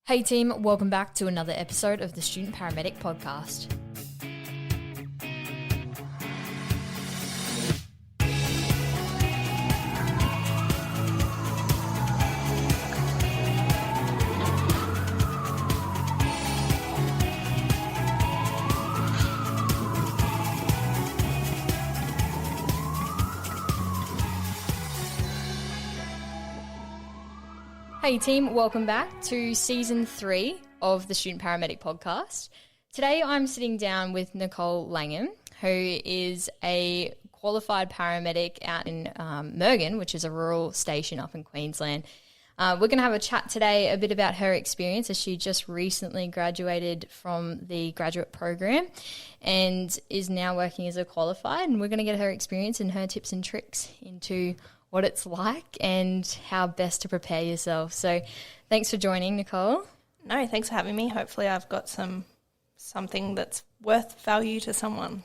Hey team, welcome back to another episode of the Student Paramedic Podcast. Hey team, welcome back to Season 3 of the Student Paramedic Podcast. Today I'm sitting down with Nicole Langham, who is a qualified paramedic out in Mergen, which is a rural station up in Queensland. We're going to have a chat today a bit about her experience, as she just recently graduated from the graduate program and is now working as a qualified, and we're going to get her experience and her tips and tricks into what it's like and how best to prepare yourself. So thanks for joining, Nicole. No, thanks for having me. Hopefully I've got something that's worth value to someone.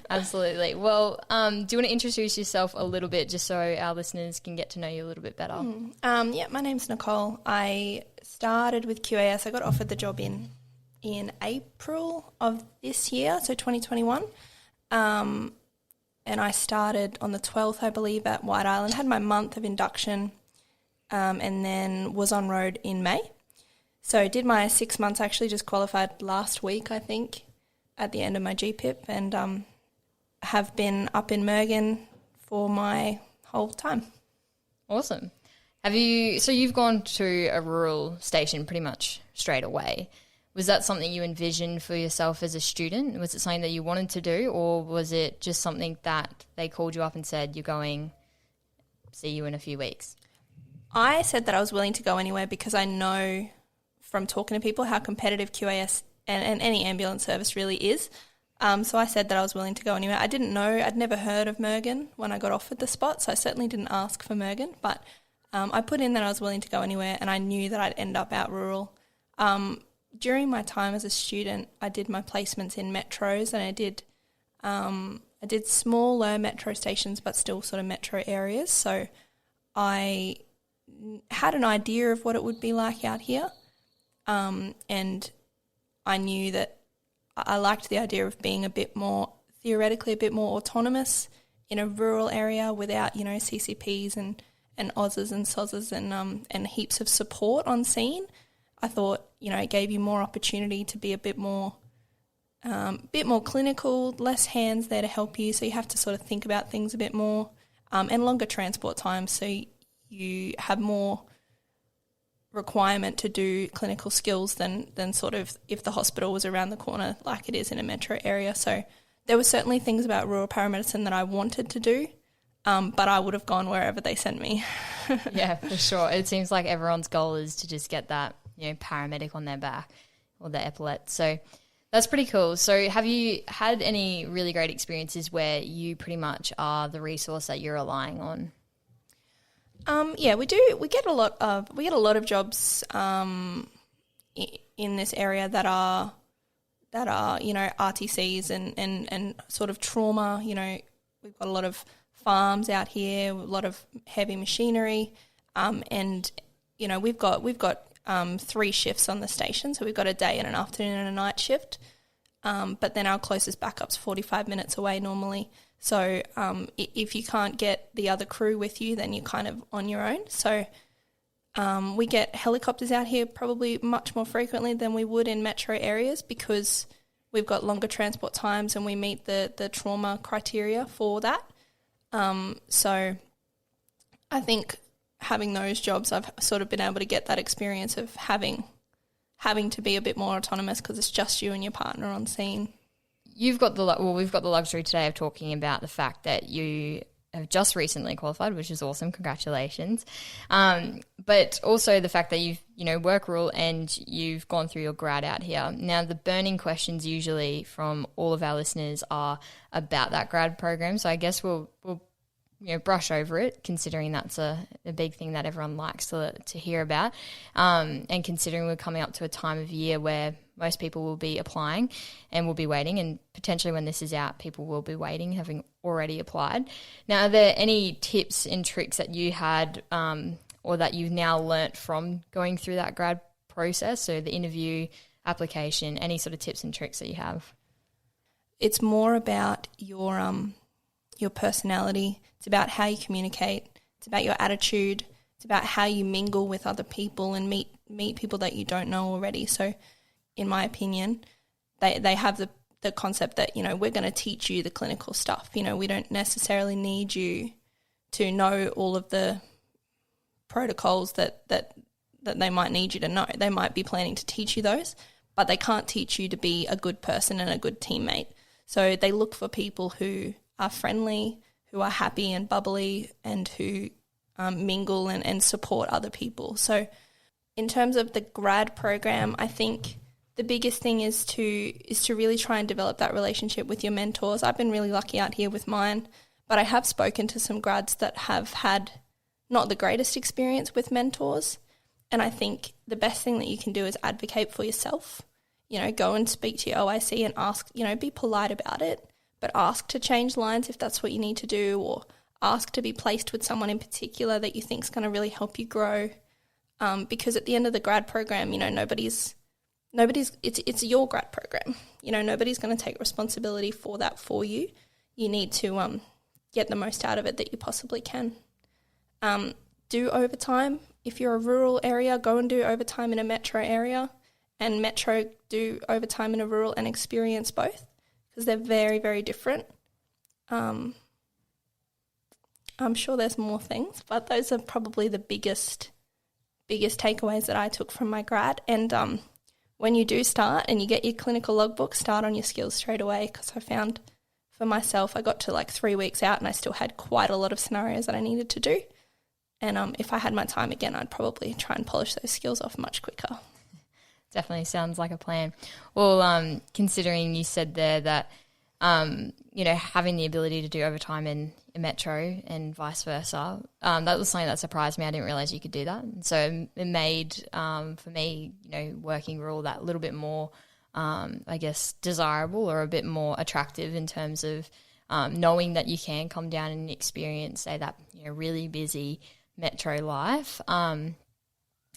Absolutely. Well, do you want to introduce yourself a little bit just so our listeners can get to know you a little bit better? My name's Nicole. I started with QAS. I got offered the job in April of this year, so 2021. And I started on the 12th, I believe, at White Island, had my month of induction, and then was on road in May. So did my 6 months, actually just qualified last week, I think, at the end of my GPIP, and have been up in Mergen for my whole time. Awesome. So you've gone to a rural station pretty much straight away. Was that something you envisioned for yourself as a student? Was it something that you wanted to do, or was it just something that they called you up and said, you're going, see you in a few weeks? I said that I was willing to go anywhere because I know from talking to people how competitive QAS and any ambulance service really is. So I said that I was willing to go anywhere. I didn't know, I'd never heard of Mergen when I got offered the spot, so I certainly didn't ask for Mergen, but I put in that I was willing to go anywhere, and I knew that I'd end up out rural. During my time as a student, I did my placements in metros, and I did smaller metro stations but still sort of metro areas. So I had an idea of what it would be like out here, and I knew that I liked the idea of being theoretically a bit more autonomous in a rural area without, CCPs and Aussies and SOSs and heaps of support on scene. I thought, it gave you more opportunity to be a bit more clinical, less hands there to help you, so you have to sort of think about things a bit more, and longer transport times, so you have more requirement to do clinical skills than sort of if the hospital was around the corner like it is in a metro area. So there were certainly things about rural paramedicine that I wanted to do, but I would have gone wherever they sent me. Yeah, for sure. It seems like everyone's goal is to just get that paramedic on their back or the epaulette. So that's pretty cool. So have you had any really great experiences where you pretty much are the resource that you're relying on? Yeah, we do. We get a lot of jobs in this area that are RTCs and sort of trauma. We've got a lot of farms out here, a lot of heavy machinery, and we've got 3 shifts on the station, so we've got a day and an afternoon and a night shift, but then our closest backup's 45 minutes away normally. So if you can't get the other crew with you, then you're kind of on your own. So we get helicopters out here probably much more frequently than we would in metro areas because we've got longer transport times and we meet the trauma criteria for that. So I think having those jobs, I've sort of been able to get that experience of having to be a bit more autonomous because it's just you and your partner on scene. We've got the luxury today of talking about the fact that you have just recently qualified, which is awesome. Congratulations. But also the fact that you've, work rural and you've gone through your grad out here. Now, the burning questions usually from all of our listeners are about that grad program. So I guess we'll brush over it, considering that's a big thing that everyone likes to hear about, and considering we're coming up to a time of year where most people will be applying and will be waiting, and potentially when this is out, people will be waiting, having already applied. Now, are there any tips and tricks that you had or that you've now learnt from going through that grad process, so the interview, application, any sort of tips and tricks that you have? It's more about your personality. It's about how you communicate. It's about your attitude. It's about how you mingle with other people and meet people that you don't know already. So in my opinion, they have the concept that, you know, we're going to teach you the clinical stuff. You know, we don't necessarily need you to know all of the protocols that they might need you to know. They might be planning to teach you those, but they can't teach you to be a good person and a good teammate. So they look for people who are friendly, who are happy and bubbly, and who mingle and support other people. So in terms of the grad program, I think the biggest thing is to really try and develop that relationship with your mentors. I've been really lucky out here with mine, but I have spoken to some grads that have had not the greatest experience with mentors. And I think the best thing that you can do is advocate for yourself. You know, go and speak to your OIC and ask, you know, be polite about it, but ask to change lines if that's what you need to do, or ask to be placed with someone in particular that you think is going to really help you grow. Because at the end of the grad program, you know, it's your grad program. You know, nobody's going to take responsibility for that for you. You need to get the most out of it that you possibly can. Do overtime. If you're a rural area, go and do overtime in a metro area, and metro do overtime in a rural, and experience both, because they're very, very different. I'm sure there's more things, but those are probably the biggest takeaways that I took from my grad. And when you do start and you get your clinical logbook, start on your skills straight away, because I found for myself, I got to like 3 weeks out and I still had quite a lot of scenarios that I needed to do. And if I had my time again, I'd probably try and polish those skills off much quicker. Definitely sounds like a plan. Well, considering you said there that, you know, having the ability to do overtime in metro and vice versa, that was something that surprised me. I didn't realise you could do that. And so it made, for me, you know, working rural that little bit more, I guess, desirable or a bit more attractive in terms of knowing that you can come down and experience, say, that, you know, really busy metro life.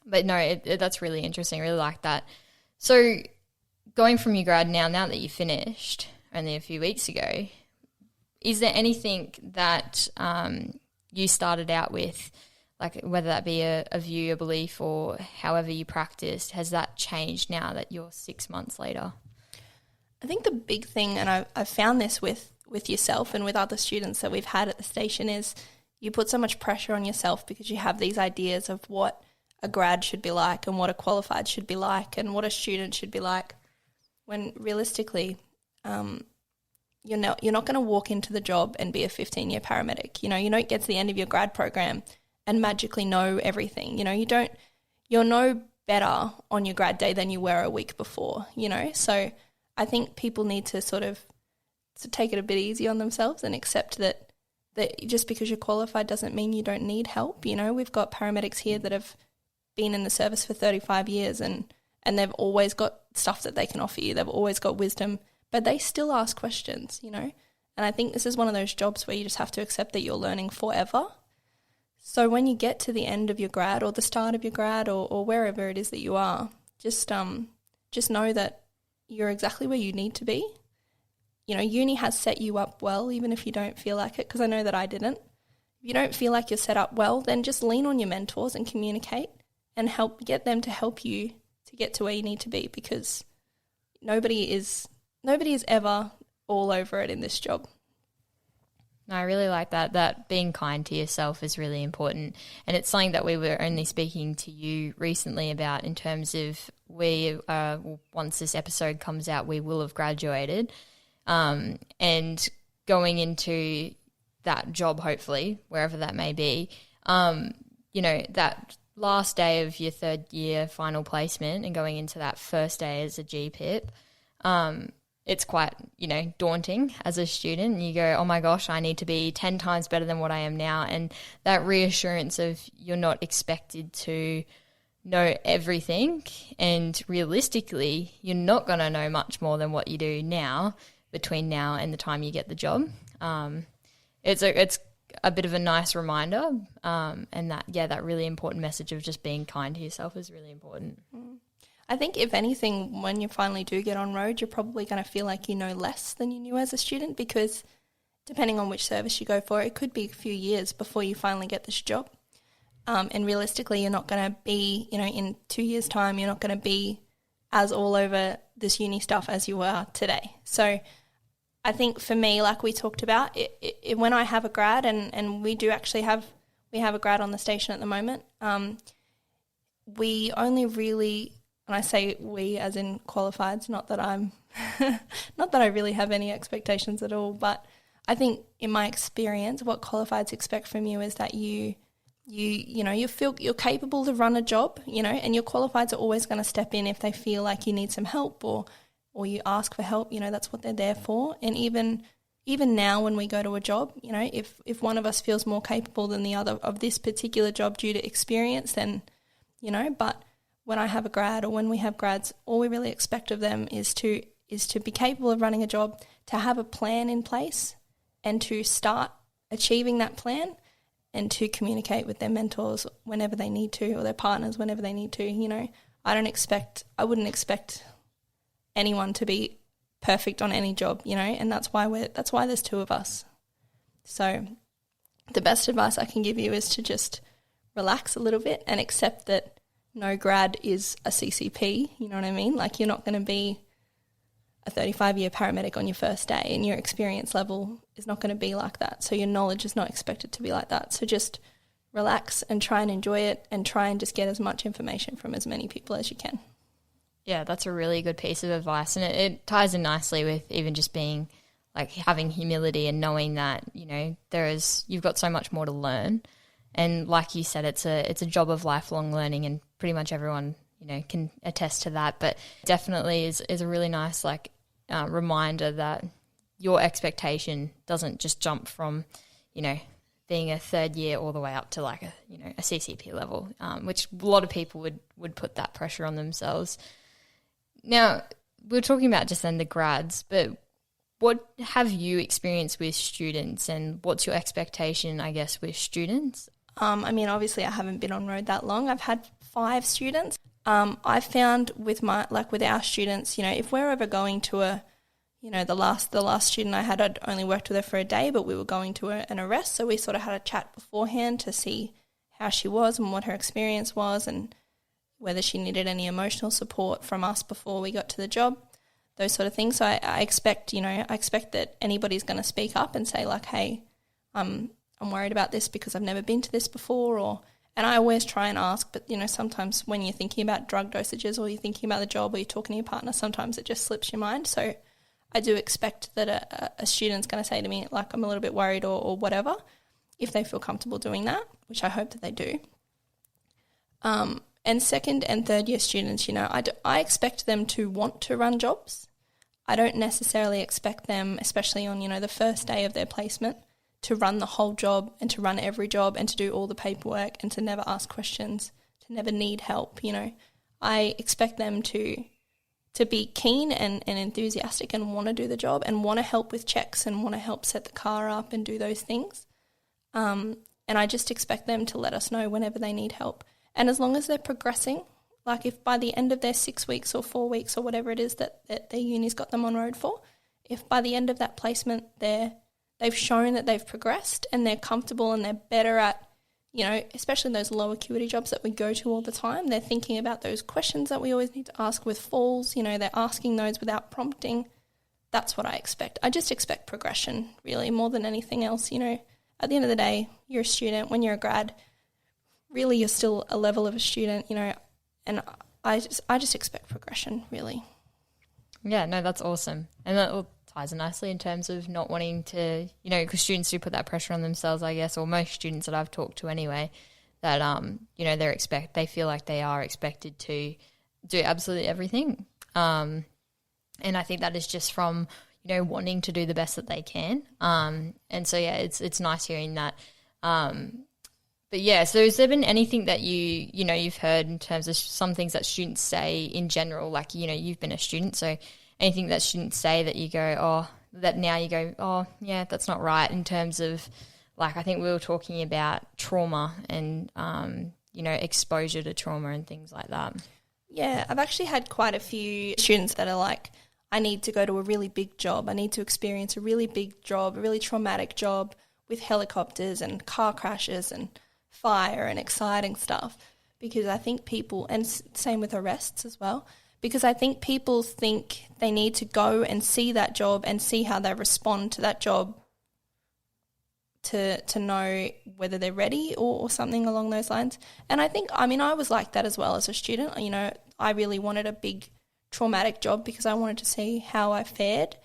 But no, that's really interesting. I really like that. So going from your grad now that you finished only a few weeks ago, is there anything that you started out with, like whether that be a view, a belief, or however you practiced, has that changed now that you're 6 months later? I think the big thing, and I've found this with yourself and with other students that we've had at the station, is you put so much pressure on yourself because you have these ideas of what a grad should be like and what a qualified should be like and what a student should be like, when realistically you're not going to walk into the job and be a 15-year paramedic. You know, you don't get to the end of your grad program and magically know everything. You know, you'll know better on your grad day than you were a week before, you know. So I think people need to sort of take it a bit easy on themselves and accept that just because you're qualified doesn't mean you don't need help. You know, we've got paramedics here that have been in the service for 35 years and they've always got stuff that they can offer you. They've always got wisdom, but they still ask questions, you know. And I think this is one of those jobs where you just have to accept that you're learning forever. So when you get to the end of your grad or the start of your grad or wherever it is that you are, just know that you're exactly where you need to be. You know, uni has set you up well, even if you don't feel like it, because I know that I didn't. If you don't feel like you're set up well, then just lean on your mentors and communicate and get them to help you to get to where you need to be, because nobody is ever all over it in this job. No, I really like that being kind to yourself is really important. And it's something that we were only speaking to you recently about, in terms of once this episode comes out, we will have graduated. And going into that job, hopefully, wherever that may be, you know, that last day of your third year final placement and going into that first day as a GPIP, it's quite, you know, daunting as a student. You go, oh my gosh, I need to be 10 times better than what I am now. And that reassurance of you're not expected to know everything, and realistically, you're not going to know much more than what you do now between now and the time you get the job. It's a bit of a nice reminder, and that really important message of just being kind to yourself is really important. I think if anything, when you finally do get on road, you're probably going to feel like you know less than you knew as a student, because depending on which service you go for, it could be a few years before you finally get this job. And realistically, you're not going to be, in 2 years' time, you're not going to be as all over this uni stuff as you are today. So I think for me, like we talked about, when I have a grad, and we do actually have a grad on the station at the moment, we only really, and I say we as in qualifieds, not that I'm, not that I really have any expectations at all, but I think in my experience, what qualifieds expect from you is that you feel you're capable to run a job, and your qualifieds are always going to step in if they feel like you need some help or you ask for help. That's what they're there for. And even now when we go to a job, if one of us feels more capable than the other of this particular job due to experience, then, but when I have a grad or when we have grads, all we really expect of them is to be capable of running a job, to have a plan in place and to start achieving that plan, and to communicate with their mentors whenever they need to, or their partners whenever they need to. I wouldn't expect anyone to be perfect on any job, and that's why there's two of us. So the best advice I can give you is to just relax a little bit and accept that no grad is a CCP, you know what I mean? Like, you're not going to be a 35-year paramedic on your first day, and your experience level is not going to be like that. So your knowledge is not expected to be like that. So just relax and try and enjoy it, and try and just get as much information from as many people as you can. Yeah, that's a really good piece of advice, and it ties in nicely with even just being like having humility and knowing that, you've got so much more to learn. And like you said, it's a job of lifelong learning, and pretty much everyone, can attest to that. But definitely is a really nice reminder that your expectation doesn't just jump from, being a third year all the way up to like a CCP level, which a lot of people would put that pressure on themselves. Now, we were talking about just then the grads, but what have you experienced with students, and what's your expectation, I guess, with students? Obviously I haven't been on road that long. I've had 5 students. I've found with our students, if we're ever going to the last student I had, I'd only worked with her for a day, but we were going to an arrest. So we sort of had a chat beforehand to see how she was and what her experience was, and whether she needed any emotional support from us before we got to the job, those sort of things. So I expect that anybody's going to speak up and say like, hey, I'm worried about this because I've never been to this before, and I always try and ask, but, sometimes when you're thinking about drug dosages, or you're thinking about the job, or you're talking to your partner, sometimes it just slips your mind. So I do expect that a student's going to say to me, like, I'm a little bit worried or whatever, if they feel comfortable doing that, which I hope that they do. And second and third year students, I expect them to want to run jobs. I don't necessarily expect them, especially on, the first day of their placement, to run the whole job and to run every job and to do all the paperwork and to never ask questions, to never need help, I expect them to be keen and enthusiastic and want to do the job and want to help with checks and want to help set the car up and do those things. And I just expect them to let us know whenever they need help. And as long as they're progressing, like if by the end of their 6 weeks or 4 weeks or whatever it is that their uni's got them on road for, if by the end of that placement they've shown that they've progressed and they're comfortable and they're better at, especially those low acuity jobs that we go to all the time, they're thinking about those questions that we always need to ask with falls, they're asking those without prompting. That's what I expect. I just expect progression, really, more than anything else. At the end of the day, you're a student. When you're a grad, really you're still a level of a student, and I just expect progression, really. Yeah, no, that's awesome. And that all ties in nicely in terms of not wanting to, because students do put that pressure on themselves, I guess, or most students that I've talked to anyway, that, they feel like they are expected to do absolutely everything. And I think that is just from, wanting to do the best that they can. And so, yeah, it's nice hearing that. But yeah, so has there been anything that you've heard in terms of some things that students say in general, like, you've been a student, so anything that students say that you go, oh, that now you go, oh, yeah, that's not right, in terms of like I think we were talking about trauma and, exposure to trauma and things like that. Yeah, I've actually had quite a few students that are like, I need to go to a really big job. I need to experience a really big job, a really traumatic job with helicopters and car crashes and fire and exciting stuff. Because I think people, and same with arrests as well, because I think people think they need to go and see that job and see how they respond to that job to know whether they're ready or something along those lines. And I think, I was like that as well as a student. I really wanted a big traumatic job because I wanted to see how I fared.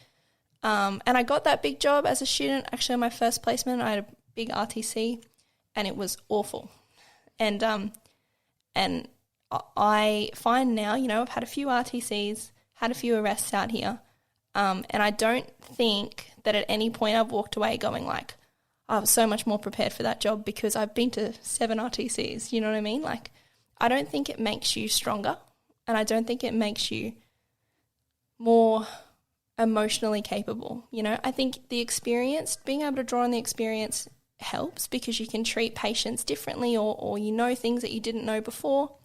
And I got that big job as a student. Actually, on my first placement, I had a big RTC and it was awful. And I find now, I've had a few RTCs, had a few arrests out here, and I don't think that at any point I've walked away going like, I was so much more prepared for that job because I've been to 7 RTCs, you know what I mean? Like, I don't think it makes you stronger, and I don't think it makes you more emotionally capable, I think the experience, being able to draw on the experience helps because you can treat patients differently or things that you didn't know before,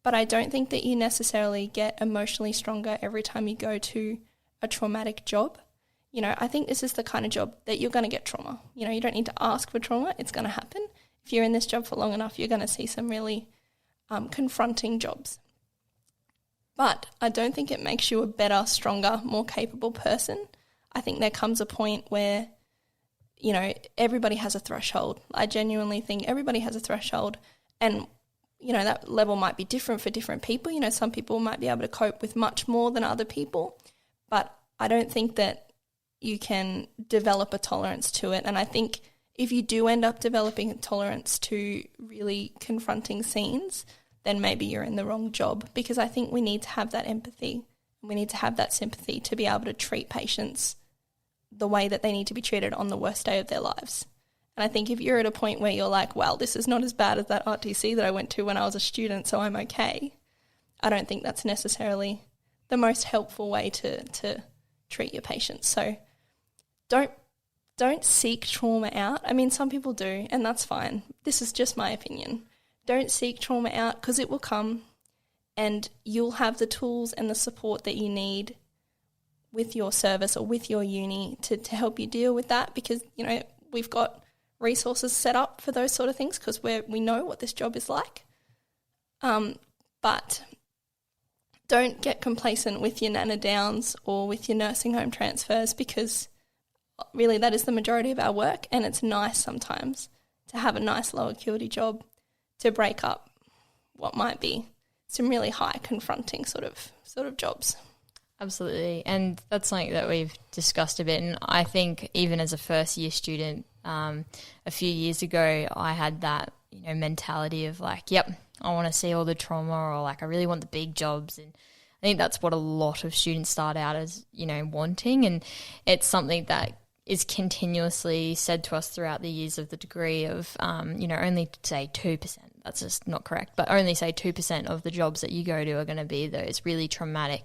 but I don't think that you necessarily get emotionally stronger every time you go to a traumatic job. I think this is the kind of job that you're going to get trauma. You don't need to ask for trauma. It's going to happen. If you're in this job for long enough, you're going to see some really confronting jobs. But I don't think it makes you a better, stronger, more capable person. I think there comes a point where, everybody has a threshold. I genuinely think everybody has a threshold. And, that level might be different for different people. Some people might be able to cope with much more than other people. But I don't think that you can develop a tolerance to it. And I think if you do end up developing a tolerance to really confronting scenes, then maybe you're in the wrong job, because I think we need to have that empathy. We need to have that sympathy to be able to treat patients the way that they need to be treated on the worst day of their lives. And I think if you're at a point where you're like, well, this is not as bad as that RTC that I went to when I was a student, so I'm okay, I don't think that's necessarily the most helpful way to treat your patients. So don't seek trauma out. Some people do, and that's fine. This is just my opinion. Don't seek trauma out, because it will come, and you'll have the tools and the support that you need with your service or with your uni to help you deal with that, because, we've got resources set up for those sort of things because we know what this job is like. But don't get complacent with your Nana Downs or with your nursing home transfers, because really that is the majority of our work, and it's nice sometimes to have a nice low acuity job to break up what might be some really high confronting sort of jobs. Absolutely. And that's something that we've discussed a bit. And I think even as a first year student, a few years ago, I had that, mentality of like, yep, I want to see all the trauma, or like, I really want the big jobs. And I think that's what a lot of students start out as, wanting. And it's something that is continuously said to us throughout the years of the degree of, only say 2%. That's just not correct. But only say 2% of the jobs that you go to are going to be those really traumatic,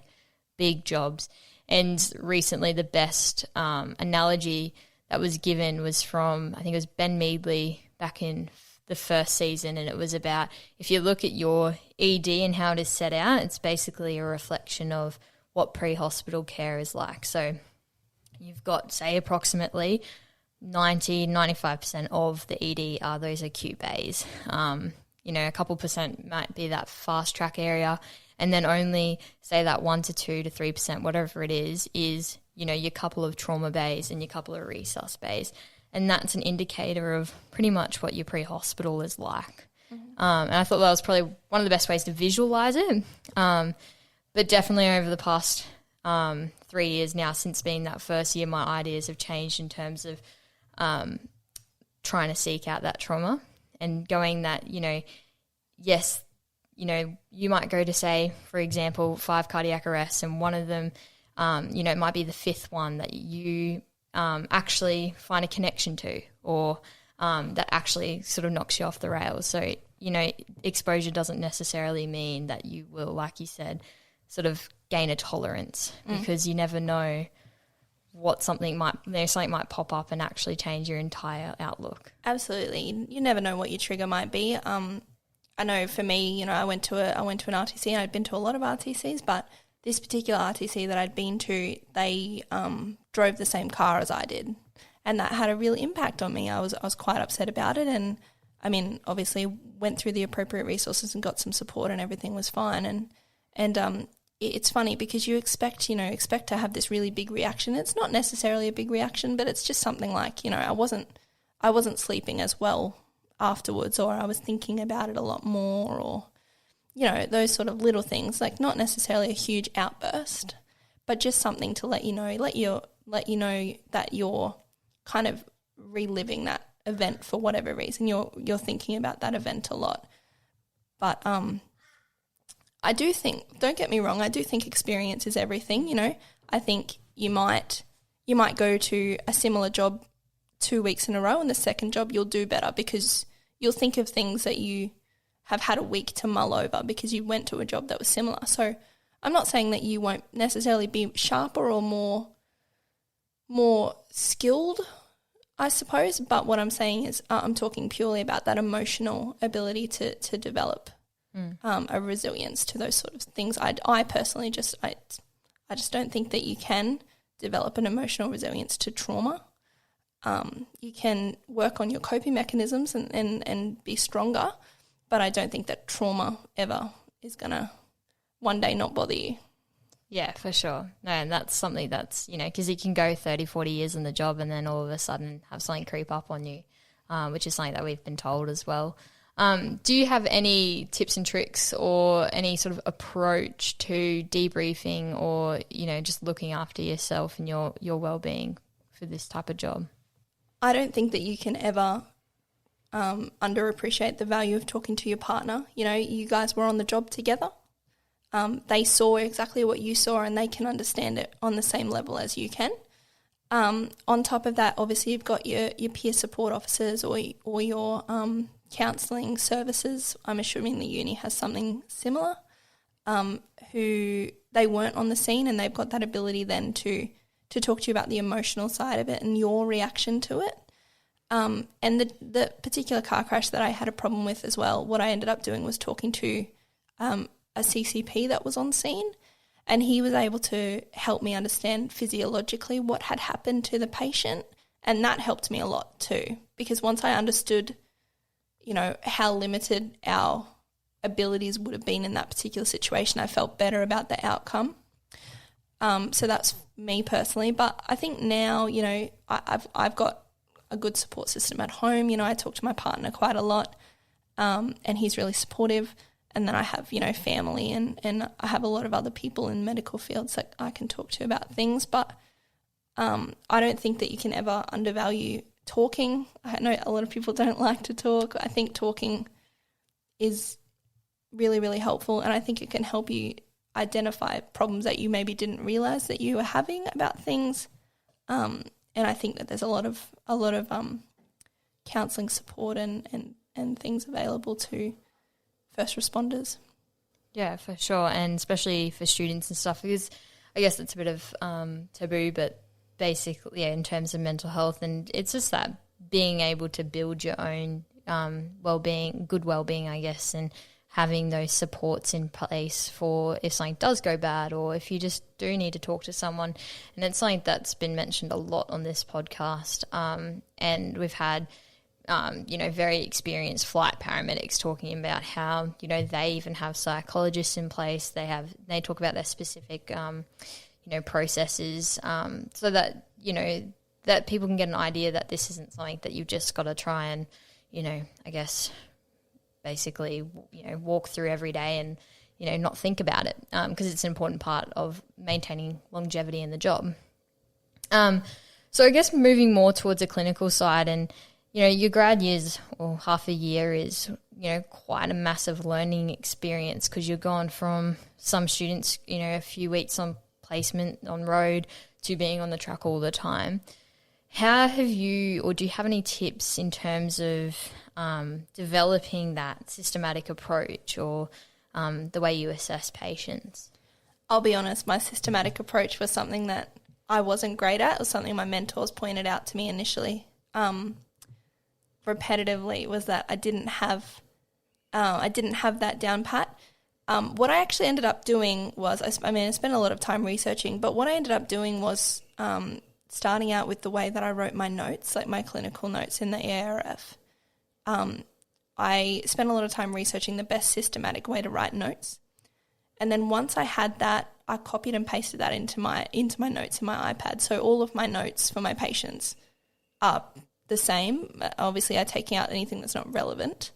big jobs. And recently the best analogy that was given was from, I think it was Ben Meadley back in the first season, and it was about, if you look at your ED and how it is set out, it's basically a reflection of what pre-hospital care is like. So you've got, say, approximately 95% of the ED are those acute bays. A couple percent might be that fast track area, and then only, say, that 1 to 2 to 3%, whatever it is, your couple of trauma bays and your couple of resus bays. And that's an indicator of pretty much what your pre-hospital is like. Mm-hmm. And I thought that was probably one of the best ways to visualise it. But definitely over the past 3 years now, since being that first year, my ideas have changed in terms of trying to seek out that trauma and going that, yes, you might go to, say, for example, 5 cardiac arrests, and one of them, it might be the 5th one that you actually find a connection to, or that actually sort of knocks you off the rails. So, exposure doesn't necessarily mean that you will, like you said, sort of gain a tolerance, because you never know, something might pop up and actually change your entire outlook. Absolutely. You never know what your trigger might be. I know for me, I went to an RTC, and I'd been to a lot of RTCs, but this particular RTC that I'd been to, they drove the same car as I did, and that had a real impact on me. I was quite upset about it, and I mean, obviously went through the appropriate resources and got some support, and everything was fine. And it's funny because you expect to have this really big reaction. It's not necessarily a big reaction, but it's just something like, I wasn't sleeping as well afterwards, or I was thinking about it a lot more, or those sort of little things, like not necessarily a huge outburst, but just something to let you know that you're kind of reliving that event for whatever reason. You're thinking about that event a lot. But I do think, don't get me wrong, I do think experience is everything. I think you might go to a similar job 2 weeks in a row, and the second job you'll do better because you'll think of things that you have had a week to mull over because you went to a job that was similar. So I'm not saying that you won't necessarily be sharper or more skilled, I suppose, but what I'm saying is I'm talking purely about that emotional ability to develop a resilience to those sort of things. I personally just don't think that you can develop an emotional resilience to trauma. You can work on your coping mechanisms and be stronger, but I don't think that trauma ever is going to one day not bother you. Yeah, for sure. No, and that's something that's, because you can go 30, 40 years in the job and then all of a sudden have something creep up on you, which is something that we've been told as well. Do you have any tips and tricks or any sort of approach to debriefing or, just looking after yourself and your well-being for this type of job? I don't think that you can ever underappreciate the value of talking to your partner. You guys were on the job together. They saw exactly what you saw and they can understand it on the same level as you can. On top of that, obviously you've got your peer support officers or your counselling services. I'm assuming the uni has something similar, who they weren't on the scene and they've got that ability then to talk to you about the emotional side of it and your reaction to it. And the particular car crash that I had a problem with as well, what I ended up doing was talking to a CCP that was on scene, and he was able to help me understand physiologically what had happened to the patient, and that helped me a lot too, because once I understood, how limited our abilities would have been in that particular situation, I felt better about the outcome. So that's me personally, but I think now, I've got a good support system at home. I talk to my partner quite a lot, and he's really supportive. And then I have, family and I have a lot of other people in medical fields that I can talk to about things. But I don't think that you can ever undervalue talking. I know a lot of people don't like to talk. I think talking is really, really helpful, and I think it can help you identify problems that you maybe didn't realise that you were having about things. And I think that there's a lot of counselling support and things available to first responders. Yeah, for sure, and especially for students and stuff, because I guess it's a bit of taboo, but basically, in terms of mental health, and it's just that being able to build your own good well-being, I guess, and having those supports in place for if something does go bad or if you just do need to talk to someone. And it's something that's been mentioned a lot on this podcast, and we've had very experienced flight paramedics talking about how, they even have psychologists in place. They talk about their specific, processes, so that, that people can get an idea that this isn't something that you've just got to try and, I guess, basically, walk through every day and, not think about it, because it's an important part of maintaining longevity in the job. So I guess moving more towards a clinical side, and your grad years or half a year is, quite a massive learning experience, because you're gone from some students, a few weeks on placement on road to being on the track all the time. How have you, or do you have any tips in terms of developing that systematic approach or the way you assess patients? I'll be honest, my systematic approach was something that I wasn't great at. It was something my mentors pointed out to me initially, repetitively, was that I didn't have that down pat. What I actually ended up doing was, I spent a lot of time researching, but what I ended up doing was starting out with the way that I wrote my notes, like my clinical notes in the EARF. I spent a lot of time researching the best systematic way to write notes. And then once I had that, I copied and pasted that into my notes in my iPad. So all of my notes for my patients are the same. Obviously, I'm taking out anything that's not relevant.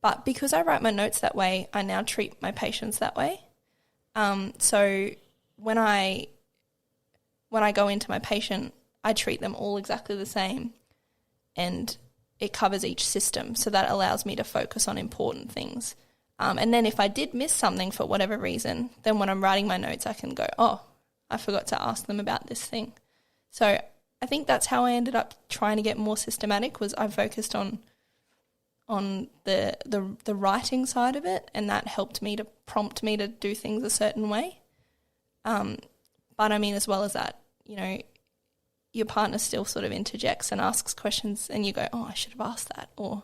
But because I write my notes that way, I now treat my patients that way. So when I go into my patient, I treat them all exactly the same, and it covers each system. So that allows me to focus on important things. And then if I did miss something for whatever reason, then when I'm writing my notes, I can go, oh, I forgot to ask them about this thing. So I think that's how I ended up trying to get more systematic, was I focused on the writing side of it, and that helped me to prompt me to do things a certain way. But I mean, as well as that, you know, your partner still sort of interjects and asks questions, and you go, oh, I should have asked that, or,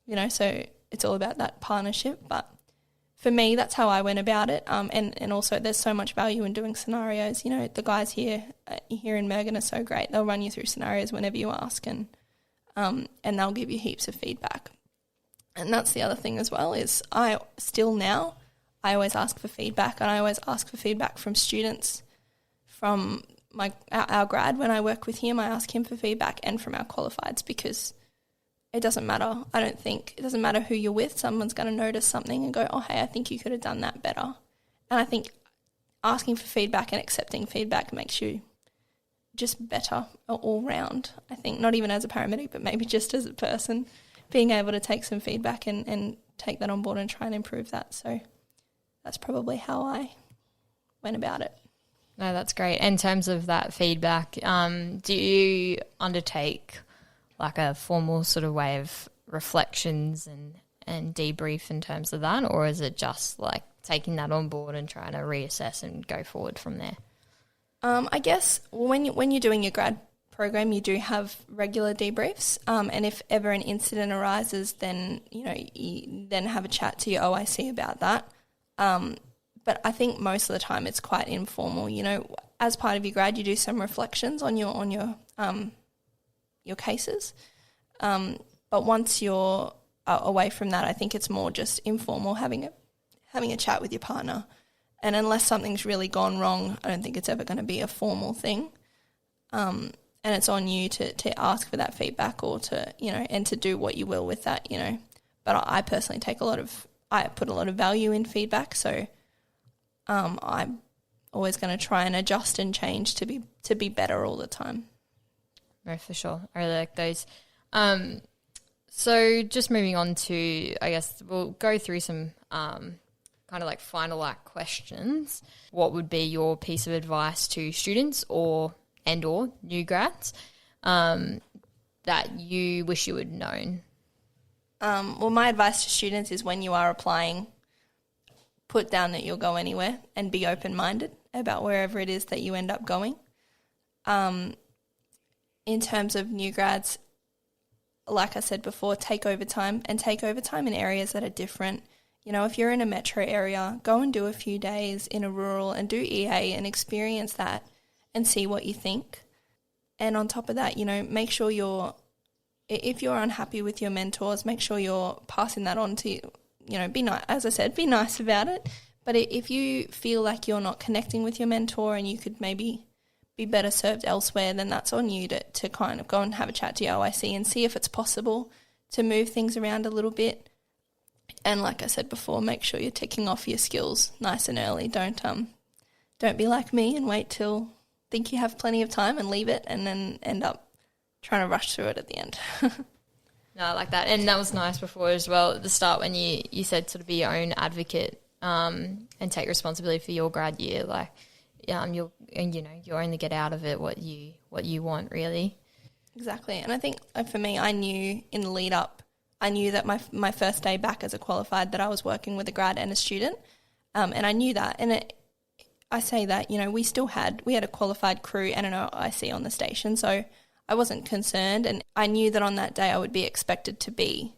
you know, so it's all about that partnership. But for me, that's how I went about it. And also there's so much value in doing scenarios. You know, the guys here in Mergen are so great. They'll run you through scenarios whenever you ask, and they'll give you heaps of feedback. And that's the other thing as well, is I always ask for feedback, and I always ask for feedback from students, from our grad. When I work with him, I ask him for feedback, and from our qualifieds, because it doesn't matter. I don't think it doesn't matter who you're with. Someone's going to notice something and go, oh, hey, I think you could have done that better. And I think asking for feedback and accepting feedback makes you just better all round. I think not even as a paramedic, but maybe just as a person, being able to take some feedback and take that on board and try and improve that. So that's probably how I went about it. No, that's great. In terms of that feedback, do you undertake like a formal sort of way of reflections and debrief in terms of that, or is it just like taking that on board and trying to reassess and go forward from there? I guess when you're doing your grad program, you do have regular debriefs, and if ever an incident arises, then you then have a chat to your OIC about that. But I think most of the time it's quite informal. You know, as part of your grad, you do some reflections on your cases. But once you're away from that, I think it's more just informal, having a chat with your partner. And unless something's really gone wrong, I don't think it's ever going to be a formal thing. And it's on you to ask for that feedback, or to, and to do what you will with that, But I personally I put a lot of value in feedback, so I'm always going to try and adjust and change to be better all the time. No, for sure. I really like those. So just moving on to, I guess we'll go through some kind of like final questions. What would be your piece of advice to students or new grads that you wish you had known? Well, my advice to students is, when you are applying, put down that you'll go anywhere and be open-minded about wherever it is that you end up going. In terms of new grads, like I said before, take overtime in areas that are different. If you're in a metro area, go and do a few days in a rural and do EA and experience that and see what you think. And on top of that, make sure if you're unhappy with your mentors, make sure you're passing that on to, be nice, as I said, be nice about it. But if you feel like you're not connecting with your mentor and you could maybe be better served elsewhere, then that's on you to kind of go and have a chat to your OIC and see if it's possible to move things around a little bit. And like I said before, make sure you're ticking off your skills nice and early. Don't be like me and wait till think you have plenty of time and leave it, and then end up trying to rush through it at the end. No, I like that. And that was nice before as well at the start when you said sort of be your own advocate and take responsibility for your grad year. Like, you only get out of it what you want, really. Exactly. And I think for me, I knew in the lead up, I knew that my first day back as a qualified that I was working with a grad and a student, and I knew that. And I say that, we had a qualified crew and an OIC on the station, so I wasn't concerned, and I knew that on that day I would be expected to be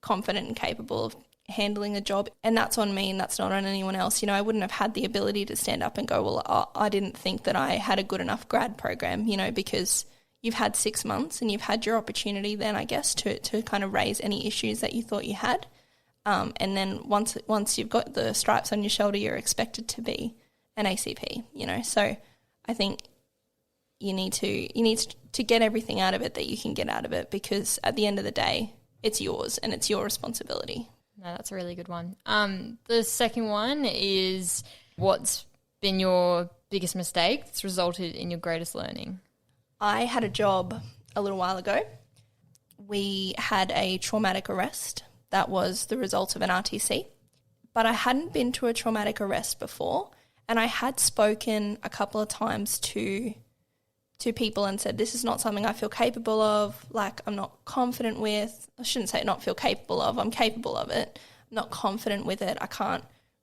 confident and capable of handling the job, and that's on me and that's not on anyone else. I wouldn't have had the ability to stand up and go, well, I didn't think that I had a good enough grad program, because you've had 6 months and you've had your opportunity then, I guess, to kind of raise any issues that you thought you had. And then once you've got the stripes on your shoulder, you're expected to be an ACP, So I think you need to get everything out of it that you can get out of it, because at the end of the day, it's yours and it's your responsibility. No, that's a really good one. The second one is, what's been your biggest mistake that's resulted in your greatest learning? I had a job a little while ago. We had a traumatic arrest that was the result of an RTC, but I hadn't been to a traumatic arrest before, and I had spoken a couple of times to people and said, this is not something I feel capable of, I'm not confident with. I shouldn't say not feel capable of, I'm capable of it. I'm not confident with it. I can't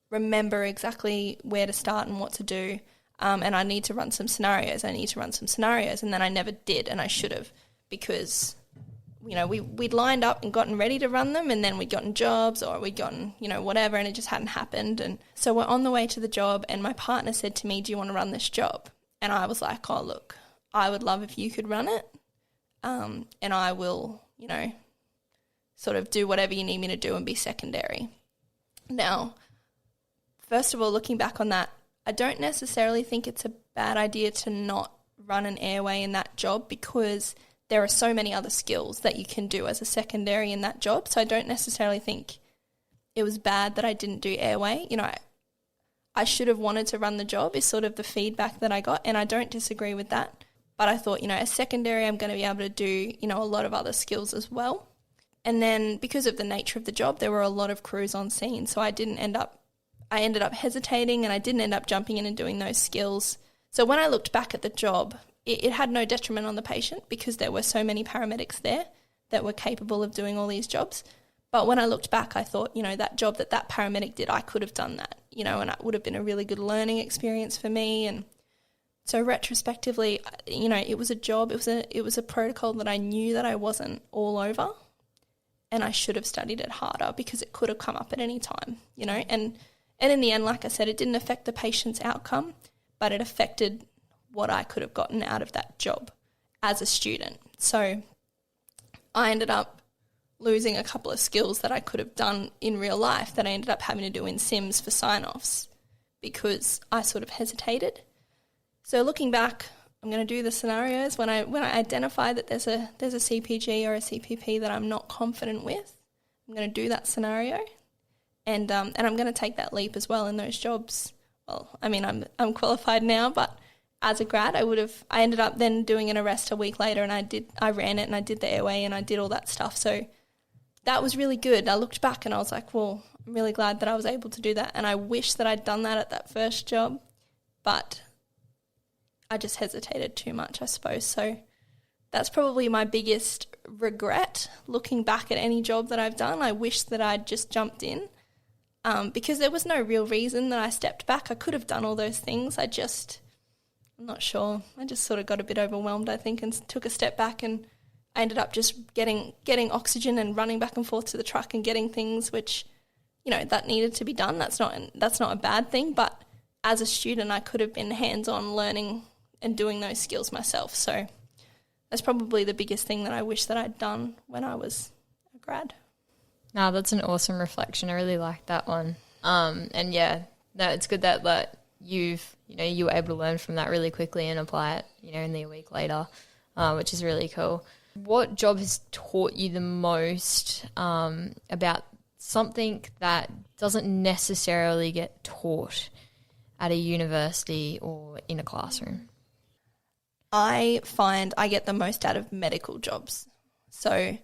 remember exactly where to start and what to do, and I need to run some scenarios. And then I never did, and I should have, because we'd lined up and gotten ready to run them, and then we'd gotten jobs or we'd gotten, whatever, and it just hadn't happened. And so we're on the way to the job, and my partner said to me, do you want to run this job? And I was like, oh, look, I would love if you could run it, and I will, sort of do whatever you need me to do and be secondary. Now, first of all, looking back on that, I don't necessarily think it's a bad idea to not run an airway in that job, because there are so many other skills that you can do as a secondary in that job. So I don't necessarily think it was bad that I didn't do airway. I should have wanted to run the job is sort of the feedback that I got, and I don't disagree with that. But I thought, as secondary, I'm going to be able to do, a lot of other skills as well. And then because of the nature of the job, there were a lot of crews on scene. So I ended up hesitating, and I didn't end up jumping in and doing those skills. So when I looked back at the job, it had no detriment on the patient, because there were so many paramedics there that were capable of doing all these jobs. But when I looked back, I thought, that job that paramedic did, I could have done that, and it would have been a really good learning experience for me. And so retrospectively, it was a job, it was a protocol that I knew that I wasn't all over, and I should have studied it harder, because it could have come up at any time, and in the end, like I said, it didn't affect the patient's outcome, but it affected what I could have gotten out of that job as a student. So I ended up losing a couple of skills that I could have done in real life that I ended up having to do in sims for sign-offs, because I sort of hesitated. So looking back, I'm going to do the scenarios when I identify that there's a CPG or a CPP that I'm not confident with. I'm going to do that scenario, and I'm going to take that leap as well in those jobs. Well, I mean, I'm qualified now, but as a grad, I ended up then doing an arrest a week later, and I ran it, and I did the airway, and I did all that stuff. So that was really good. I looked back and I was like, well, I'm really glad that I was able to do that, and I wish that I'd done that at that first job, but I just hesitated too much, I suppose. So that's probably my biggest regret, looking back at any job that I've done. I wish that I'd just jumped in, because there was no real reason that I stepped back. I could have done all those things. I'm not sure. I just sort of got a bit overwhelmed, I think, and took a step back, and I ended up just getting oxygen and running back and forth to the truck and getting things which, that needed to be done. That's not a bad thing, but as a student, I could have been hands-on learning and doing those skills myself. So that's probably the biggest thing that I wish that I'd done when I was a grad. No, that's an awesome reflection. I really like that one. And yeah, no, it's good that you were able to learn from that really quickly and apply it, only a week later, which is really cool. What job has taught you the most about something that doesn't necessarily get taught at a university or in a classroom? I find I get the most out of medical jobs. So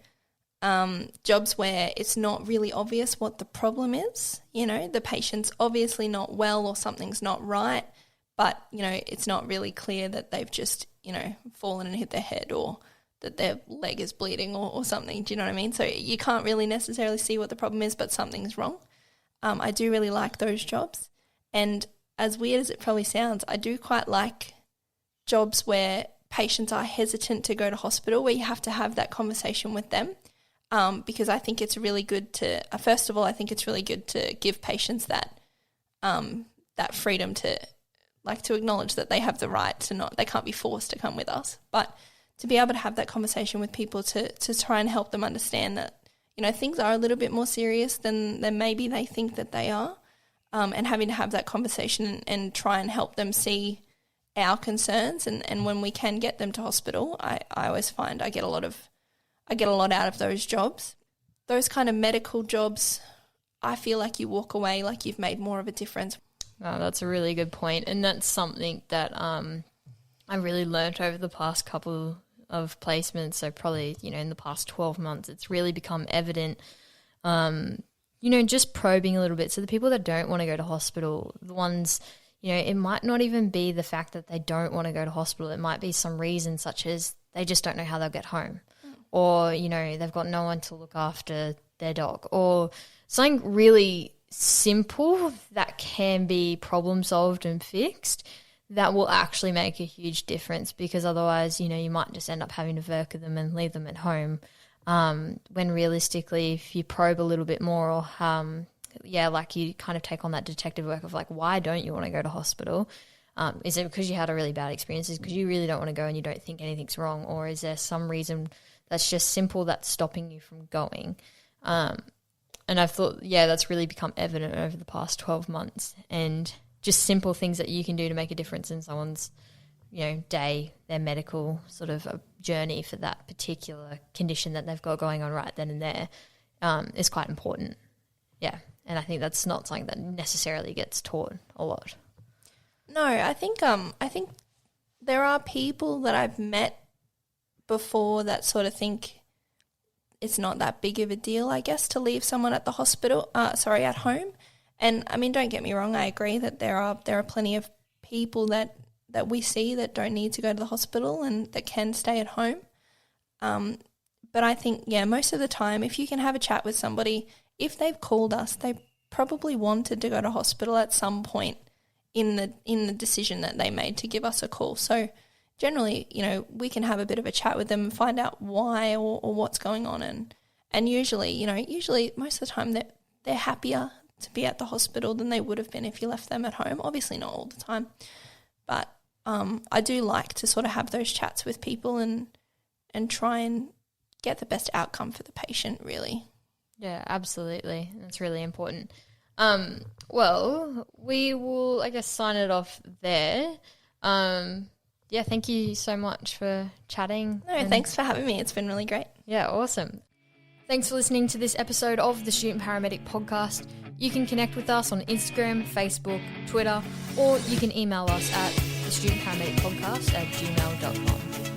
jobs where it's not really obvious what the problem is. The patient's obviously not well or something's not right, but, it's not really clear that they've just, fallen and hit their head, or that their leg is bleeding or something. Do you know what I mean? So you can't really necessarily see what the problem is, but something's wrong. I do really like those jobs. And as weird as it probably sounds, I do quite like jobs where patients are hesitant to go to hospital, where you have to have that conversation with them, because I think it's really good to, first of all, I think it's really good to give patients that that freedom to acknowledge that they have the right to they can't be forced to come with us, but to be able to have that conversation with people to try and help them understand that, things are a little bit more serious than maybe they think that they are, and having to have that conversation and try and help them see our concerns, and when we can get them to hospital, I always find I get a lot out of those jobs. Those kind of medical jobs, I feel like you walk away like you've made more of a difference. Oh, that's a really good point, and that's something that I really learnt over the past couple of placements. So probably, in the past 12 months, it's really become evident, just probing a little bit. So the people that don't want to go to hospital, the ones, it might not even be the fact that they don't want to go to hospital. It might be some reason such as they just don't know how they'll get home, or, they've got no one to look after their dog, or something really simple that can be problem solved and fixed that will actually make a huge difference, because otherwise, you might just end up having to work with them and leave them at home. When realistically, if you probe a little bit more, or you kind of take on that detective work of why don't you want to go to hospital? Is it because you had a really bad experience? Is it because you really don't want to go and you don't think anything's wrong? Or is there some reason that's just simple that's stopping you from going? And I've thought, that's really become evident over the past 12 months, and just simple things that you can do to make a difference in someone's, day, their medical sort of a journey for that particular condition that they've got going on right then and there, is quite important. Yeah. And I think that's not something that necessarily gets taught a lot. No, I think there are people that I've met before that sort of think it's not that big of a deal, I guess, to leave someone at the hospital, at home. And I mean, don't get me wrong, I agree that there are plenty of people that we see that don't need to go to the hospital and that can stay at home. But I think, most of the time, if you can have a chat with somebody, if they've called us, they probably wanted to go to hospital at some point in the decision that they made to give us a call. So generally, we can have a bit of a chat with them and find out why or what's going on. And usually most of the time they're happier to be at the hospital than they would have been if you left them at home. Obviously not all the time, but I do like to sort of have those chats with people and try and get the best outcome for the patient, really. Yeah, absolutely. That's really important. Well, we will, I guess, sign it off there. Thank you so much for chatting. No, thanks for having me. It's been really great. Yeah, awesome. Thanks for listening to this episode of the Student Paramedic Podcast. You can connect with us on Instagram, Facebook, Twitter, or you can email us at thestudentparamedicpodcast@gmail.com.